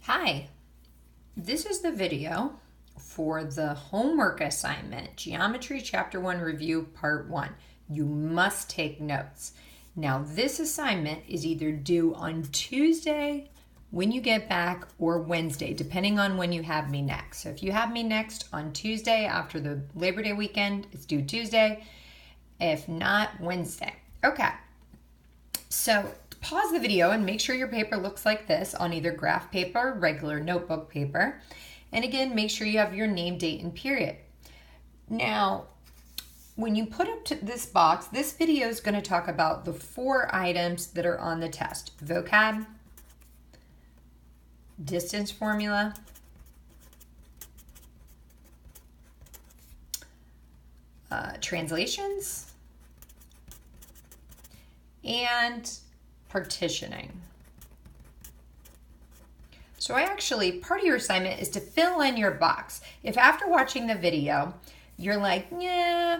Hi, this is the video for the homework assignment, Geometry Chapter 1 Review Part 1. You must take notes. Now, this assignment is either due on Tuesday when you get back or Wednesday, depending on when you have me next. So if you have me next on Tuesday after the Labor Day weekend, it's due Tuesday. If not, Wednesday. Okay. So pause the video and make sure your paper looks like this on either graph paper, regular notebook paper. And again, make sure you have your name, date, and period. Now, when you put up to this box, this video is going to talk about the 4 items that are on the test. Vocab, distance formula, translations, and partitioning. So part of your assignment is to fill in your box. If after watching the video, you're like, yeah,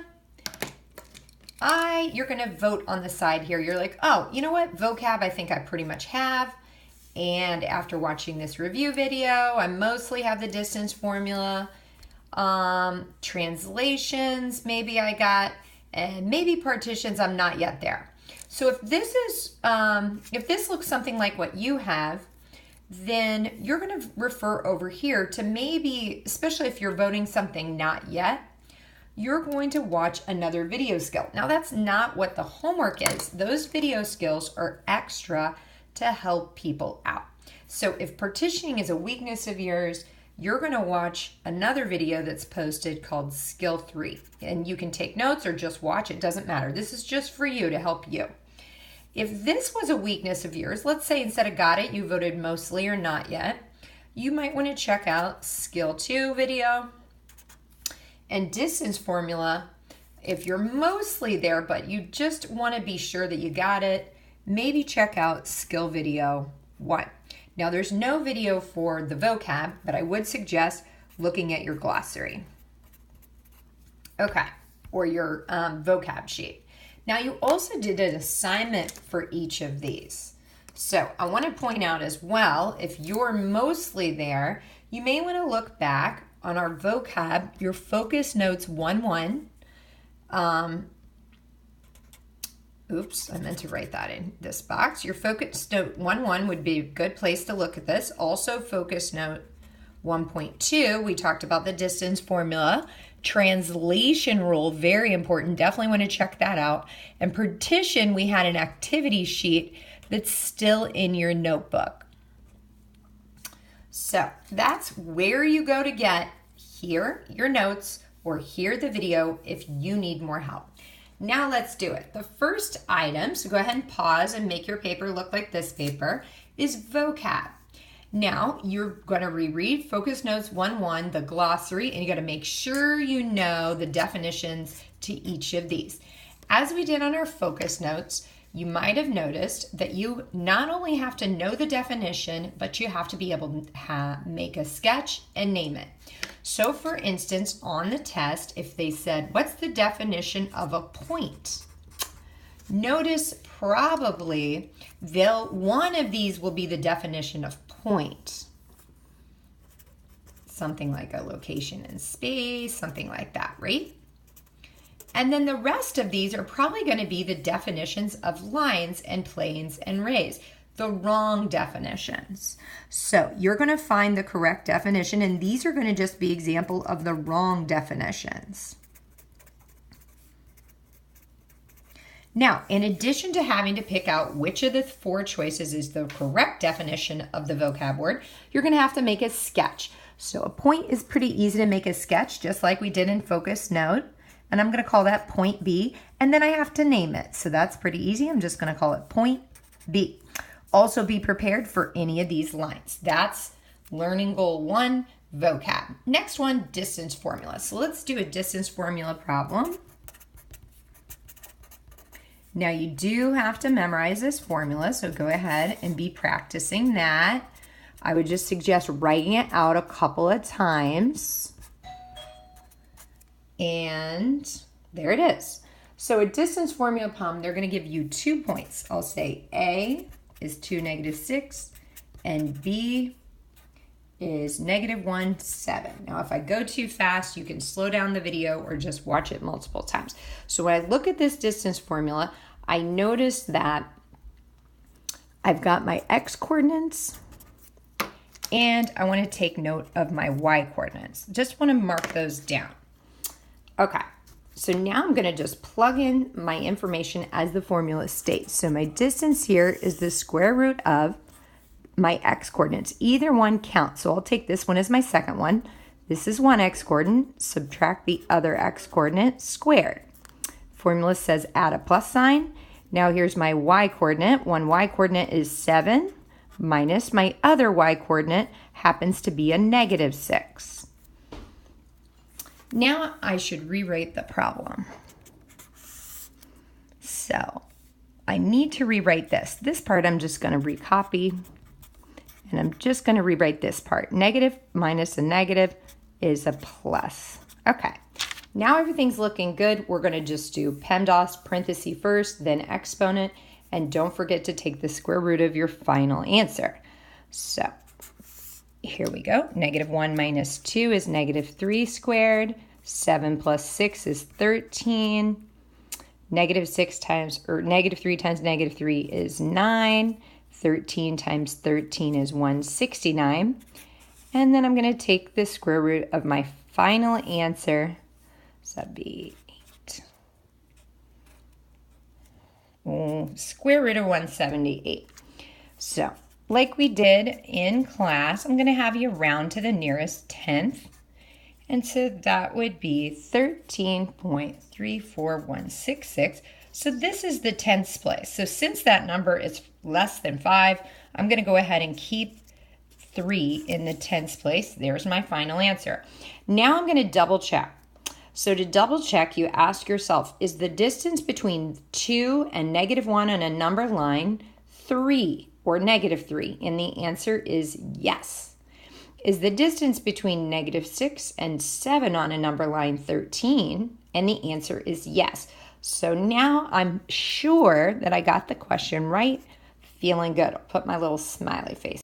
you're gonna vote on the side here. You're like, oh, you know what? Vocab, I think I pretty much have. And after watching this review video, I mostly have the distance formula. Translations, maybe I got, and maybe partitions, I'm not yet there. So if this looks something like what you have, then you're going to refer over here to maybe, especially if you're voting something not yet, you're going to watch another video skill. Now that's not what the homework is. Those video skills are extra to help people out. So if partitioning is a weakness of yours, you're going to watch another video that's posted called Skill 3. And you can take notes or just watch, it doesn't matter. This is just for you to help you. If this was a weakness of yours, let's say instead of got it, you voted mostly or not yet, you might want to check out Skill 2 video and distance formula. If you're mostly there, but you just want to be sure that you got it, maybe check out Skill Video 1. Now, there's no video for the vocab, but I would suggest looking at your glossary. Okay, or your vocab sheet. Now, you also did an assignment for each of these. So I want to point out as well, if you're mostly there, you may want to look back on our vocab, your focus notes 1-1. Oops, I meant to write that in this box. Your focus note 1-1 would be a good place to look at this. Also focus note 1.2, we talked about the distance formula. Translation rule, very important. Definitely want to check that out. And partition, we had an activity sheet that's still in your notebook. So that's where you go to get here your notes or hear the video if you need more help. Now let's do it. The first item, so go ahead and pause and make your paper look like this paper, is vocab. Now you're going to reread Focus Notes 1-1, the glossary, and you got to make sure you know the definitions to each of these. As we did on our focus notes, you might have noticed that you not only have to know the definition, but you have to be able to make a sketch and name it. So for instance, on the test, if they said, what's the definition of a point? Notice probably one of these will be the definition of point. Something like a location in space, something like that, right? And then the rest of these are probably going to be the definitions of lines and planes and rays, the wrong definitions. So you're going to find the correct definition, and these are going to just be example of the wrong definitions. Now, in addition to having to pick out which of the 4 choices is the correct definition of the vocab word, you're going to have to make a sketch. So a point is pretty easy to make a sketch, just like we did in Focus Note. And I'm going to call that point B, and then I have to name it. So that's pretty easy. I'm just going to call it point B. Also be prepared for any of these lines. That's learning goal 1, vocab. Next one, distance formula. So let's do a distance formula problem. Now you do have to memorize this formula, so go ahead and be practicing that. I would just suggest writing it out a couple of times. And there it is. So a distance formula problem, they're going to give you 2 points. I'll say A is 2, -6, and B is -1/7. Now, if I go too fast, you can slow down the video or just watch it multiple times. So when I look at this distance formula, I notice that I've got my x coordinates and I want to take note of my y coordinates. Just want to mark those down. Okay, so now I'm going to just plug in my information as the formula states. So my distance here is the square root of my x coordinates. Either one counts, so I'll take this one as my second one. This is one x coordinate, subtract the other x coordinate squared. Formula says add a plus sign. Now here's my y coordinate. One y coordinate is 7 minus my other y coordinate happens to be a -6. Now I should rewrite the problem. So I need to rewrite this. This part I'm just going to recopy. And I'm just going to rewrite this part. Negative minus a negative is a plus. Okay, now everything's looking good. We're going to just do PEMDAS, parenthesis first, then exponent. And don't forget to take the square root of your final answer. So here we go. -1 minus 2 is -3 squared. 7 plus 6 is 13. -3 times -3 is 9. 13 times 13 is 169. And then I'm going to take the square root of my final answer. So that'd be 8. Square root of 178. So, like we did in class, I'm going to have you round to the nearest tenth. And so that would be 13.34166. So this is the tenths place. So since that number is less than 5, I'm going to go ahead and keep 3 in the tenths place. There's my final answer. Now I'm going to double check. So to double check, you ask yourself, is the distance between 2 and -1 on a number line 3 or -3? And the answer is yes. Is the distance between -6 and 7 on a number line 13? And the answer is yes. So now I'm sure that I got the question right. Feeling good. I'll put my little smiley face.